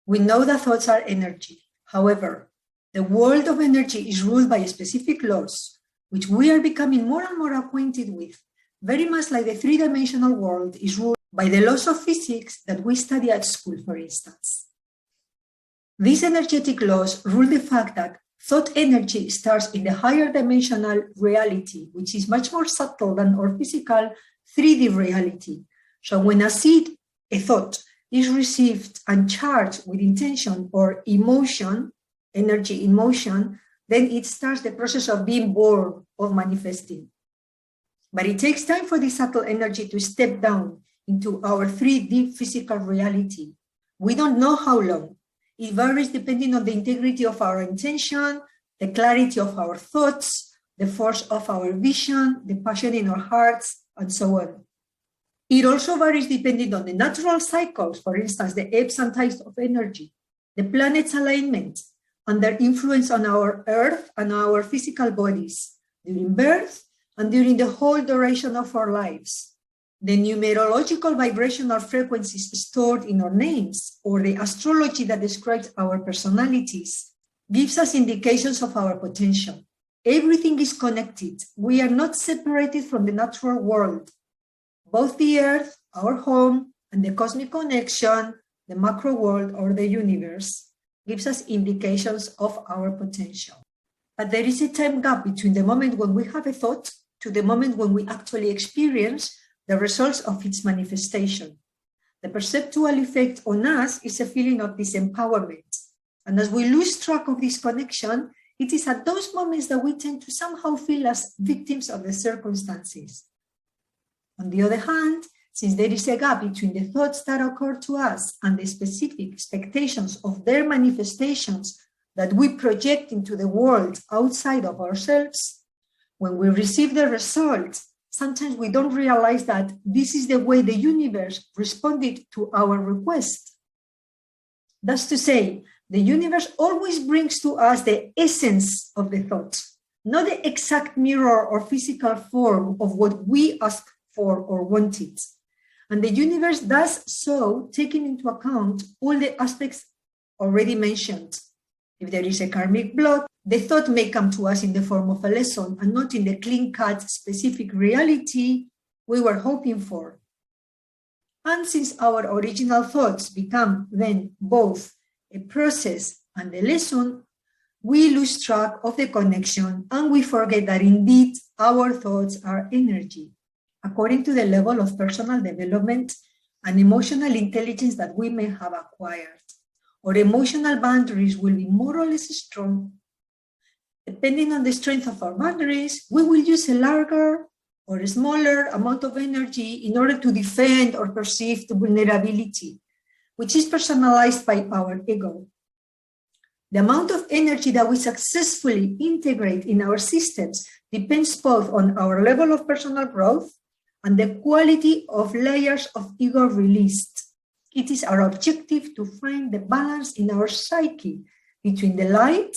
We know that thoughts are energy. However, the world of energy is ruled by specific laws, which we are becoming more and more acquainted with, very much like the three-dimensional world is ruled by the laws of physics that we study at school, for instance. These energetic laws rule the fact that thought energy starts in the higher dimensional reality, which is much more subtle than our physical 3D reality. So when a seed, a thought, is received and charged with intention or emotion, energy in motion, then it starts the process of being born, of manifesting. But it takes time for this subtle energy to step down into our 3D physical reality. We don't know how long. It varies depending on the integrity of our intention, the clarity of our thoughts, the force of our vision, the passion in our hearts, and so on. It also varies depending on the natural cycles, for instance, the ebbs and tides of energy, the planets' alignment, and their influence on our Earth and our physical bodies during birth and during the whole duration of our lives. The numerological vibrational frequencies stored in our names or the astrology that describes our personalities gives us indications of our potential. Everything is connected. We are not separated from the natural world. Both the Earth, our home, and the cosmic connection, the macro world or the universe, gives us indications of our potential. But there is a time gap between the moment when we have a thought to the moment when we actually experience the results of its manifestation. The perceptual effect on us is a feeling of disempowerment. And as we lose track of this connection, it is at those moments that we tend to somehow feel as victims of the circumstances. On the other hand, since there is a gap between the thoughts that occur to us and the specific expectations of their manifestations that we project into the world outside of ourselves, when we receive the result, sometimes we don't realize that this is the way the universe responded to our request. That's to say, the universe always brings to us the essence of the thought, not the exact mirror or physical form of what we ask for or wanted. And the universe does so, taking into account all the aspects already mentioned. If there is a karmic block, the thought may come to us in the form of a lesson and not in the clean-cut specific reality we were hoping for. And since our original thoughts become then both a process and a lesson, we lose track of the connection and we forget that indeed our thoughts are energy, according to the level of personal development and emotional intelligence that we may have acquired. Our emotional boundaries will be more or less strong. Depending on the strength of our boundaries, we will use a larger or a smaller amount of energy in order to defend or perceive the vulnerability, which is personalized by our ego. The amount of energy that we successfully integrate in our systems depends both on our level of personal growth and the quality of layers of ego released. It is our objective to find the balance in our psyche between the light,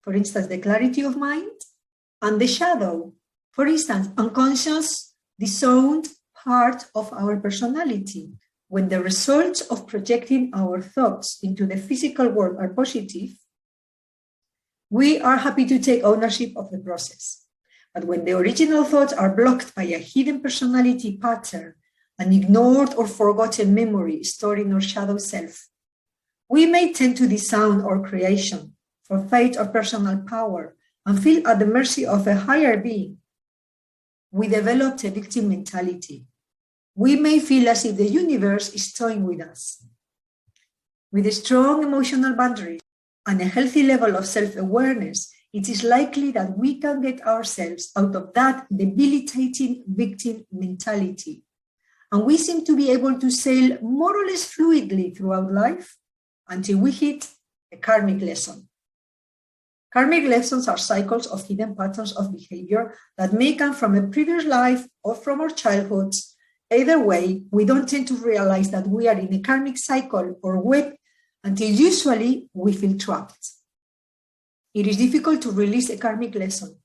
for instance, the clarity of mind, and the shadow, for instance, unconscious, disowned part of our personality. When the results of projecting our thoughts into the physical world are positive, we are happy to take ownership of the process. But when the original thoughts are blocked by a hidden personality pattern, an ignored or forgotten memory stored in our shadow self, we may tend to disown our creation, forfeit our personal power, and feel at the mercy of a higher being. We developed a victim mentality. We may feel as if the universe is toying with us. With a strong emotional boundaries and a healthy level of self-awareness, it is likely that we can get ourselves out of that debilitating victim mentality. And we seem to be able to sail more or less fluidly throughout life until we hit a karmic lesson. Karmic lessons are cycles of hidden patterns of behavior that may come from a previous life or from our childhoods. Either way, we don't tend to realize that we are in a karmic cycle or web until usually we feel trapped. It is difficult to release a karmic lesson.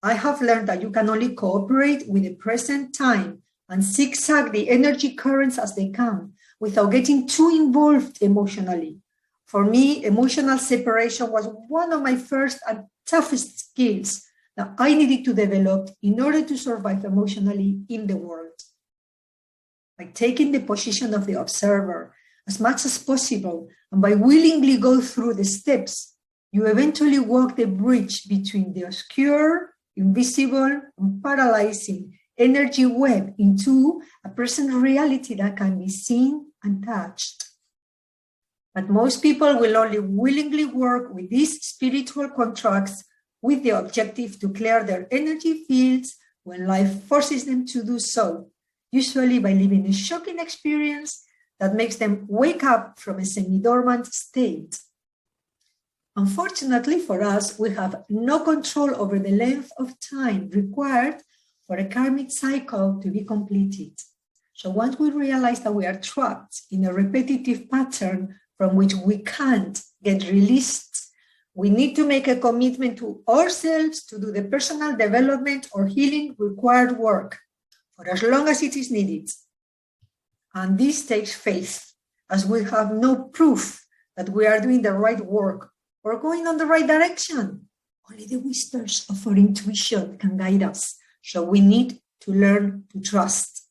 I have learned that you can only cooperate with the present time and zigzag the energy currents as they come without getting too involved emotionally. For me, emotional separation was one of my first and toughest skills that I needed to develop in order to survive emotionally in the world. By taking the position of the observer as much as possible and by willingly go through the steps, you eventually walk the bridge between the obscure, invisible, and paralyzing energy web into a present reality that can be seen and touched. But most people will only willingly work with these spiritual contracts with the objective to clear their energy fields when life forces them to do so, usually by living a shocking experience that makes them wake up from a semi-dormant state. Unfortunately for us, we have no control over the length of time required for a karmic cycle to be completed. So once we realize that we are trapped in a repetitive pattern from which we can't get released, we need to make a commitment to ourselves to do the personal development or healing required work for as long as it is needed. And this takes faith, as we have no proof that we are doing the right work or going on the right direction. Only the whispers of our intuition can guide us. So we need to learn to trust.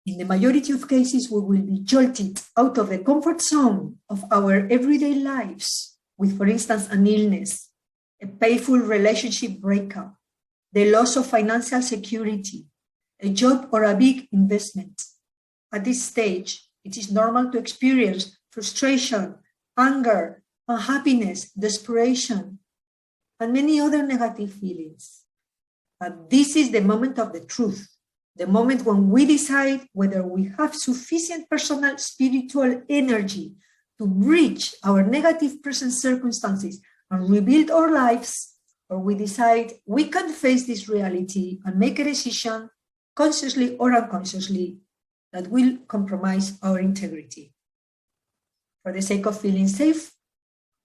In the majority of cases, we will be jolted out of the comfort zone of our everyday lives with, for instance, an illness, a painful relationship breakup, the loss of financial security, a job or a big investment. At this stage, it is normal to experience frustration, anger, unhappiness, desperation, and many other negative feelings. But this is the moment of the truth, the moment when we decide whether we have sufficient personal spiritual energy to bridge our negative present circumstances and rebuild our lives, or we decide we can face this reality and make a decision, consciously or unconsciously, that will compromise our integrity. For the sake of feeling safe,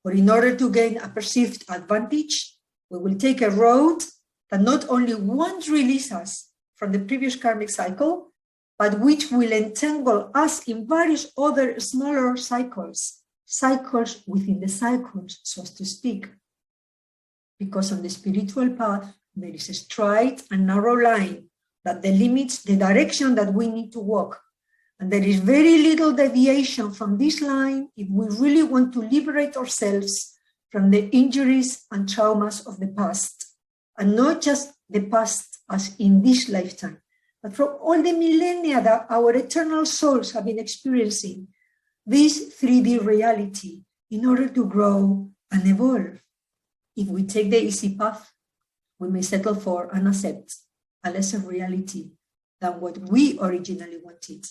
or in order to gain a perceived advantage, we will take a road that not only won't release us from the previous karmic cycle, but which will entangle us in various other smaller cycles within the cycles, so as to speak. Because on the spiritual path, there is a straight and narrow line that delimits the direction that we need to walk. And there is very little deviation from this line if we really want to liberate ourselves from the injuries and traumas of the past. And not just the past as in this lifetime, but from all the millennia that our eternal souls have been experiencing this 3D reality in order to grow and evolve. If we take the easy path, we may settle for and accept a lesser reality than what we originally wanted.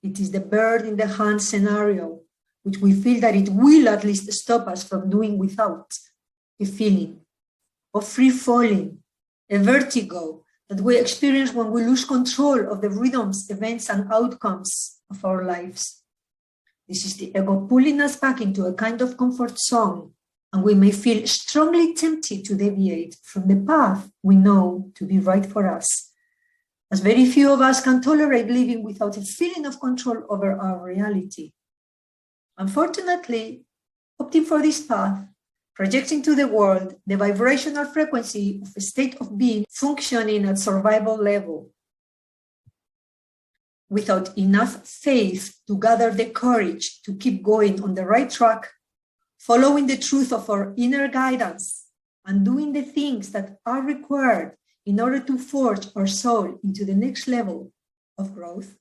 It is the bird in the hand scenario, which we feel that it will at least stop us from doing without, a feeling of free falling, a vertigo that we experience when we lose control of the rhythms, events, and outcomes of our lives. This is the ego pulling us back into a kind of comfort zone, and we may feel strongly tempted to deviate from the path we know to be right for us, as very few of us can tolerate living without a feeling of control over our reality. Unfortunately, opting for this path, projecting to the world the vibrational frequency of a state of being functioning at survival level, without enough faith to gather the courage to keep going on the right track, following the truth of our inner guidance, and doing the things that are required in order to forge our soul into the next level of growth,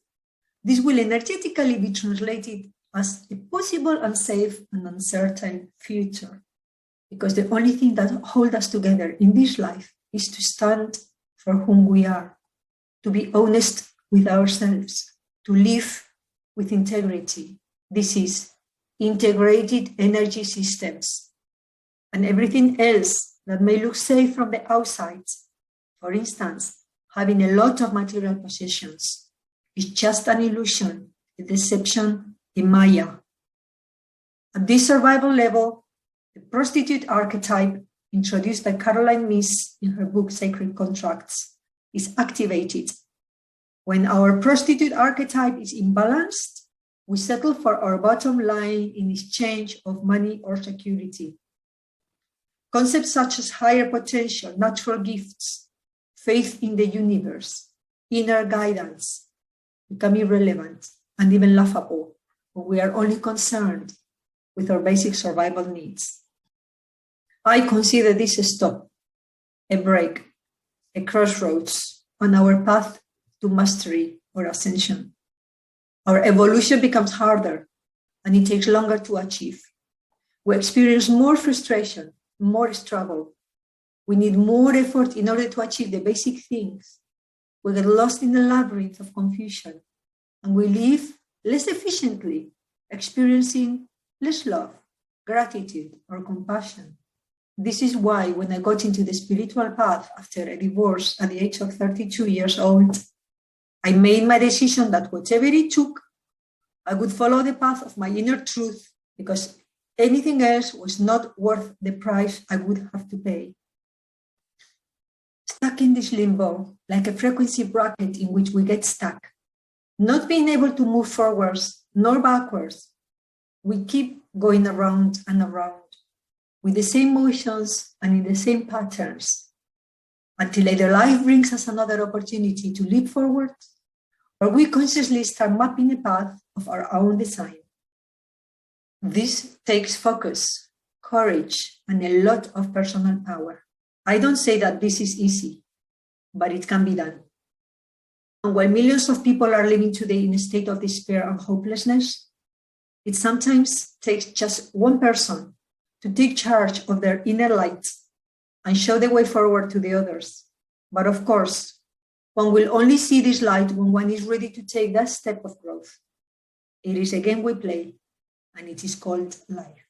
this will energetically be translated as a possible unsafe and uncertain future. Because the only thing that holds us together in this life is to stand for whom we are, to be honest with ourselves, to live with integrity. This is integrated energy systems. And everything else that may look safe from the outside, for instance, having a lot of material possessions, is just an illusion, a deception, a maya. At this survival level, the prostitute archetype, introduced by Caroline Myss in her book Sacred Contracts, is activated. When our prostitute archetype is imbalanced, We settle for our bottom line in exchange of money or security. Concepts such as higher potential, natural gifts, faith in the universe, inner guidance become irrelevant and even laughable when we are only concerned with our basic survival needs. I consider this a stop, a break, a crossroads on our path to mastery or ascension. Our evolution becomes harder and it takes longer to achieve. We experience more frustration, more struggle. We need more effort in order to achieve the basic things. We get lost in the labyrinth of confusion and we live less efficiently, experiencing less love, gratitude, or compassion. This is why when I got into the spiritual path after a divorce at the age of 32 years old, I made my decision that whatever it took, I would follow the path of my inner truth because anything else was not worth the price I would have to pay. Stuck in this limbo, like a frequency bracket in which we get stuck, not being able to move forwards nor backwards, we keep going around and around with the same motions and in the same patterns until either life brings us another opportunity to leap forward or we consciously start mapping a path of our own design. This takes focus, courage, and a lot of personal power. I don't say that this is easy, but it can be done. And while millions of people are living today in a state of despair and hopelessness, it sometimes takes just one person to take charge of their inner light and show the way forward to the others. But of course, one will only see this light when one is ready to take that step of growth. It is a game we play, and it is called life.